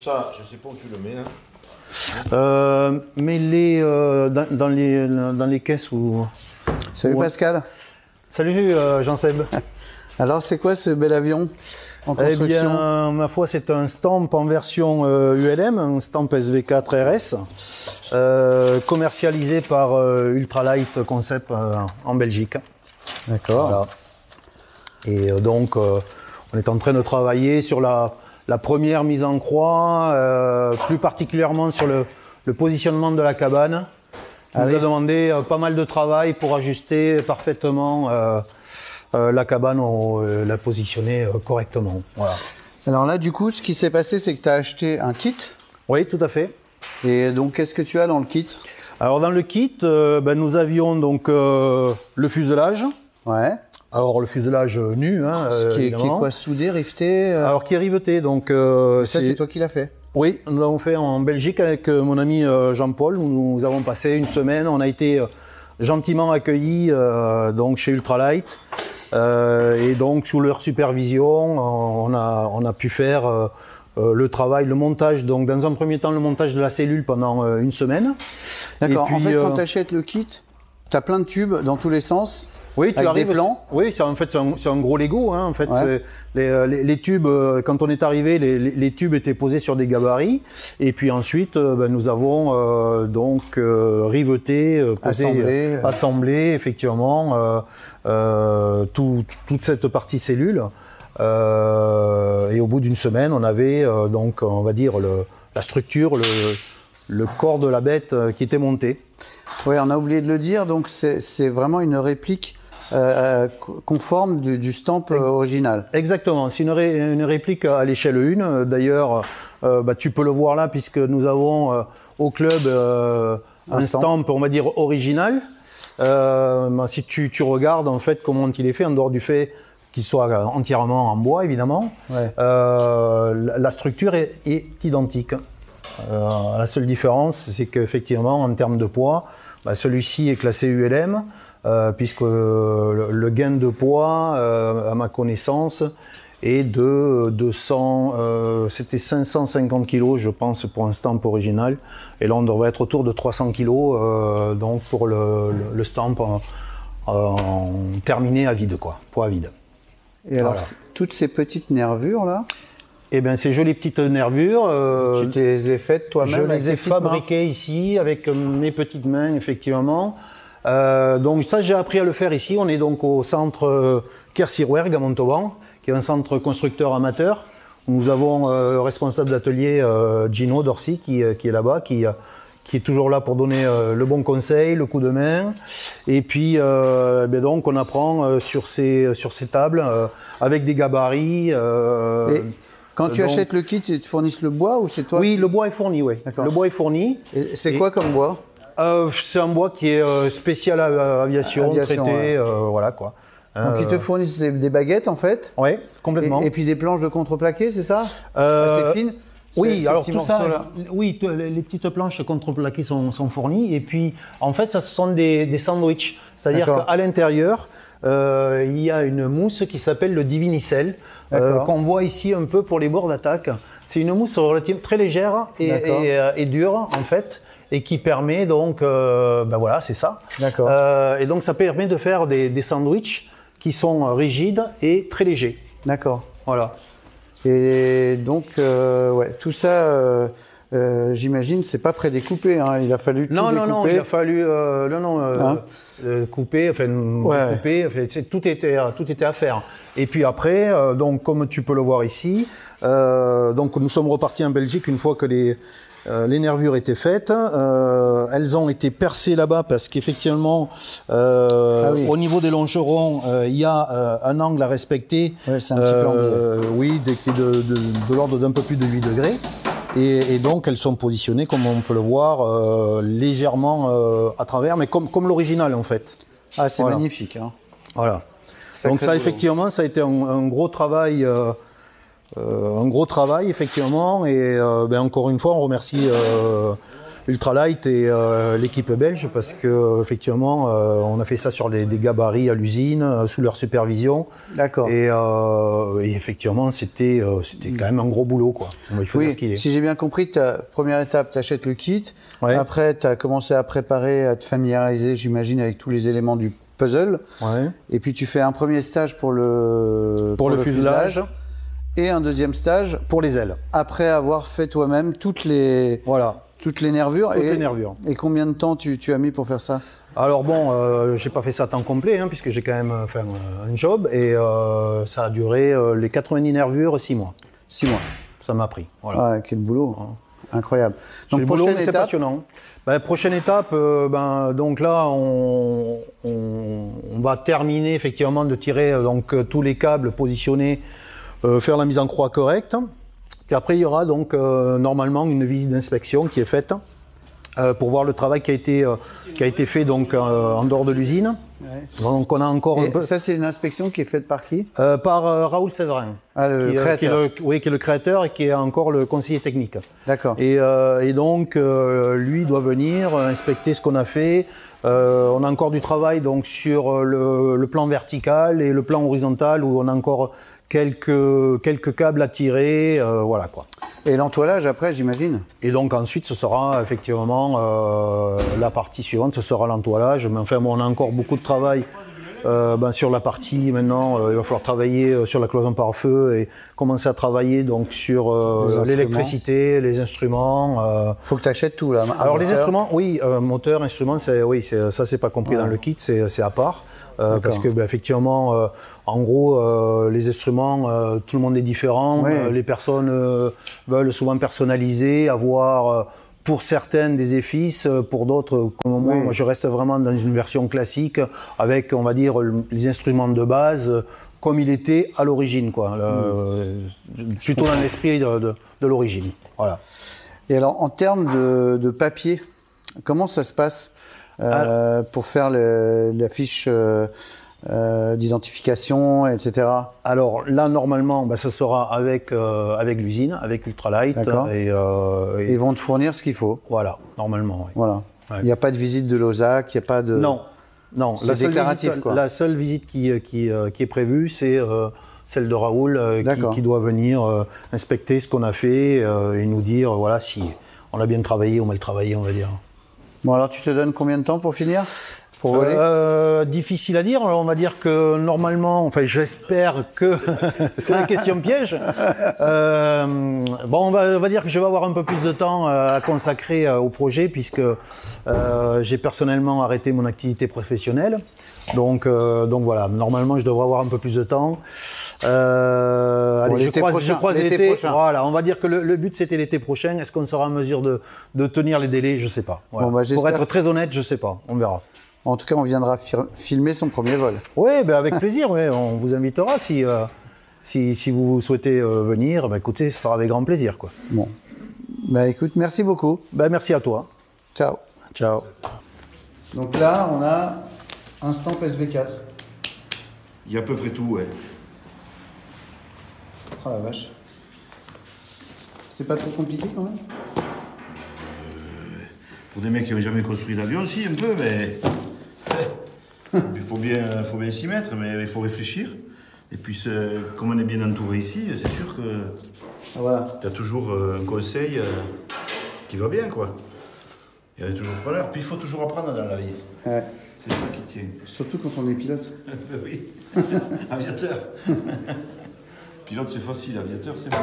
Ça, je sais pas où tu le mets là. Mets-les dans les caisses ou. Salut Pascal. Salut Jean-Seb. Alors c'est quoi ce bel avion en construction? Eh bien, ma foi, c'est un Stamp en version ULM, un Stamp SV4 RS, commercialisé par Ultralight Concept en Belgique. D'accord. Voilà. Et donc, on est en train de travailler sur la première mise en croix, plus particulièrement sur le positionnement de la cabane. On nous a demandé pas mal de travail pour ajuster parfaitement la cabane, la positionner correctement. Voilà. Alors là, du coup, ce qui s'est passé, c'est que tu as acheté un kit. Oui, tout à fait. Et donc, qu'est-ce que tu as dans le kit? Alors, dans le kit, nous avions donc le fuselage. Ouais. Alors, le fuselage nu, hein, qui est quoi, soudé, riveté Alors, qui est riveté. Donc, ça, c'est toi qui l'as fait? Oui, nous l'avons fait en Belgique avec mon ami Jean-Paul. Nous avons passé une semaine. On a été gentiment accueillis donc chez Ultralight. Et donc, sous leur supervision, on a pu faire le travail, le montage. Donc, dans un premier temps, le montage de la cellule pendant une semaine. D'accord. En fait, quand tu achètes le kit, tu as plein de tubes dans tous les sens. Oui, tu avec arrives. Des plans. Oui, en fait, c'est un gros Lego. Hein, en fait, ouais. Les tubes, quand on est arrivé, les tubes étaient posés sur des gabarits. Et puis ensuite, nous avons donc riveté, posé, assemblé effectivement toute cette partie cellule. Et au bout d'une semaine, on avait donc, on va dire, la structure, le corps de la bête qui était monté. Oui, on a oublié de le dire. Donc, c'est vraiment une réplique conforme du Stamp original. Exactement, c'est une réplique à l'échelle 1. D'ailleurs, tu peux le voir là, puisque nous avons au club un Stamp, on va dire, original. Si tu regardes en fait comment il est fait, en dehors du fait qu'il soit entièrement en bois, évidemment, ouais. La structure est identique. La seule différence, c'est qu'effectivement, en termes de poids, celui-ci est classé ULM, puisque le gain de poids, à ma connaissance, est de c'était 550 kg, je pense, pour un Stamp original. Et là, on devrait être autour de 300 kg, donc pour le Stamp terminé à vide, quoi, poids à vide. Et alors, toutes ces petites nervures là? Eh bien, ces jolies petites nervures, tu te les as faites toi-même? Je les ai fabriquées ici avec mes petites mains, effectivement. Donc ça, j'ai appris à le faire ici. On est donc au centre Kersirouergue à Montauban, qui est un centre constructeur amateur. Nous avons le responsable d'atelier Gino Dorsi qui est là-bas, qui est toujours là pour donner le bon conseil, le coup de main. Et puis, donc, on apprend sur ces tables avec des gabarits. Quand tu achètes le kit, ils te fournissent le bois ou c'est toi? Oui, le bois est fourni, oui. Le bois est fourni. Et c'est quoi comme bois? C'est un bois qui est spécial à aviation, traité, ouais. Voilà quoi. Donc ils te fournissent des baguettes en fait? Oui, complètement. Et puis des planches de contreplaqué, c'est ça? Assez fines? Oui, alors tout ça, oui, les petites planches contreplaquées sont fournies. Et puis, en fait, ça ce sont des sandwichs. C'est-à-dire qu'à l'intérieur, il y a une mousse qui s'appelle le Divinicel, qu'on voit ici un peu pour les bords d'attaque. C'est une mousse relativement très légère et dure, en fait, et qui permet donc, voilà, c'est ça. D'accord. Et donc, ça permet de faire des sandwichs qui sont rigides et très légers. D'accord. Voilà. Et donc, ouais, tout ça, j'imagine, c'est pas prédécoupé. Hein. Il a fallu tout découper. Non, il a fallu couper, couper. Enfin, tout était à faire. Et puis après, donc comme tu peux le voir ici, donc nous sommes repartis en Belgique une fois que les nervures étaient faites. Elles ont été percées là-bas parce qu'effectivement, au niveau des longerons, il y a un angle à respecter. Ouais, c'est un petit peu anglais. Oui, qui est de l'ordre d'un peu plus de 8 degrés. Et donc, elles sont positionnées, comme on peut le voir, légèrement à travers, mais comme l'original, en fait. Ah, c'est magnifique. Hein. Voilà. Donc ça, effectivement, ça a été un gros travail. Un gros travail, effectivement, et encore une fois, on remercie Ultralight et l'équipe belge, parce que effectivement, on a fait ça sur des gabarits à l'usine, sous leur supervision. D'accord. Et effectivement, c'était quand même un gros boulot, quoi. Il faut dire ce qu'il est. Si j'ai bien compris, première étape, tu achètes le kit. Ouais. Après, tu as commencé à préparer, à te familiariser, j'imagine, avec tous les éléments du puzzle. Ouais. Et puis, tu fais un premier stage pour le fuselage. Et un deuxième stage pour les ailes. Après avoir fait toi-même toutes les nervures. Toutes les nervures. Et combien de temps tu as mis pour faire ça? Alors bon, j'ai pas fait ça à temps complet, hein, puisque j'ai quand même fait un job. Et ça a duré les 90 nervures, 6 mois. 6 mois. Ça m'a pris. Voilà. Ah, quel boulot. Incroyable. Donc, c'est passionnant. Prochaine étape, donc là, on va terminer effectivement de tirer donc, tous les câbles positionnés, faire la mise en croix correcte. Puis après, il y aura donc normalement une visite d'inspection qui est faite pour voir le travail qui a été fait donc, en dehors de l'usine. Ouais. Donc on a encore un peu... Ça, c'est une inspection qui est faite par qui? Par Raoul Séverin. Ah, le créateur. Qui est le créateur et qui est encore le conseiller technique. D'accord. Et donc, lui doit venir inspecter ce qu'on a fait. On a encore du travail donc, sur le plan vertical et le plan horizontal où on a encore quelques câbles à tirer. Voilà quoi. Et l'entoilage après, j'imagine? Et donc ensuite, ce sera effectivement la partie suivante, ce sera l'entoilage. Mais enfin, on a encore beaucoup de travail sur la partie maintenant. Il va falloir travailler sur la cloison par feu et commencer à travailler donc sur l'électricité, les instruments. Faut que tu achètes tout là. Alors les instruments, oui, moteur, instruments, ça c'est pas compris dans le kit, c'est à part parce que effectivement, en gros, les instruments, tout le monde est différent. Les personnes veulent souvent personnaliser, avoir pour certaines des EFIS, pour d'autres, comme moi, je reste vraiment dans une version classique avec, on va dire, les instruments de base comme il était à l'origine, quoi. Plutôt dans l'esprit de l'origine. Voilà. Et alors, en termes de papier, comment ça se passe pour faire la fiche d'identification, etc. Alors là, normalement, ça sera avec l'usine, avec Ultralight. Et ils vont te fournir ce qu'il faut. Voilà, normalement. Oui. Voilà. Il n'y a pas de visite de l'OSAC, il n'y a pas de... Non. C'est déclaratif, quoi. La seule visite qui est prévue, c'est celle de Raoul qui doit venir inspecter ce qu'on a fait et nous dire voilà, si on a bien travaillé ou mal travaillé, on va dire. Bon, alors tu te donnes combien de temps pour finir ? Pour voler difficile à dire. On va dire que normalement, enfin j'espère que c'est une question piège. Bon, on va dire que je vais avoir un peu plus de temps à consacrer au projet puisque j'ai personnellement arrêté mon activité professionnelle. Donc voilà, normalement je devrais avoir un peu plus de temps. Allez, je croise l'été prochain. Voilà, on va dire que le but c'était l'été prochain. Est-ce qu'on sera en mesure de tenir les délais? Je sais pas. Voilà. Bon, pour être très honnête, je sais pas. On verra. En tout cas, on viendra filmer son premier vol. Oui, avec plaisir. Ouais. On vous invitera si vous souhaitez venir. Écoutez, ce sera avec grand plaisir, quoi. Bon. Écoute, merci beaucoup. Merci à toi. Ciao. Ciao. Donc là, on a un stamp SV4. Il y a à peu près tout, ouais. Oh la vache. C'est pas trop compliqué quand même? Pour des mecs qui n'ont jamais construit d'avion, si, un peu, mais... Il faut bien s'y mettre, mais il faut réfléchir. Et puis, comme on est bien entouré ici, c'est sûr que tu as toujours un conseil qui va bien, quoi. Il y a toujours preneur. Puis il faut toujours apprendre dans la vie. Ouais. C'est ça qui tient. Surtout quand on est pilote. Oui, aviateur. Pilote, c'est facile, aviateur, c'est bon.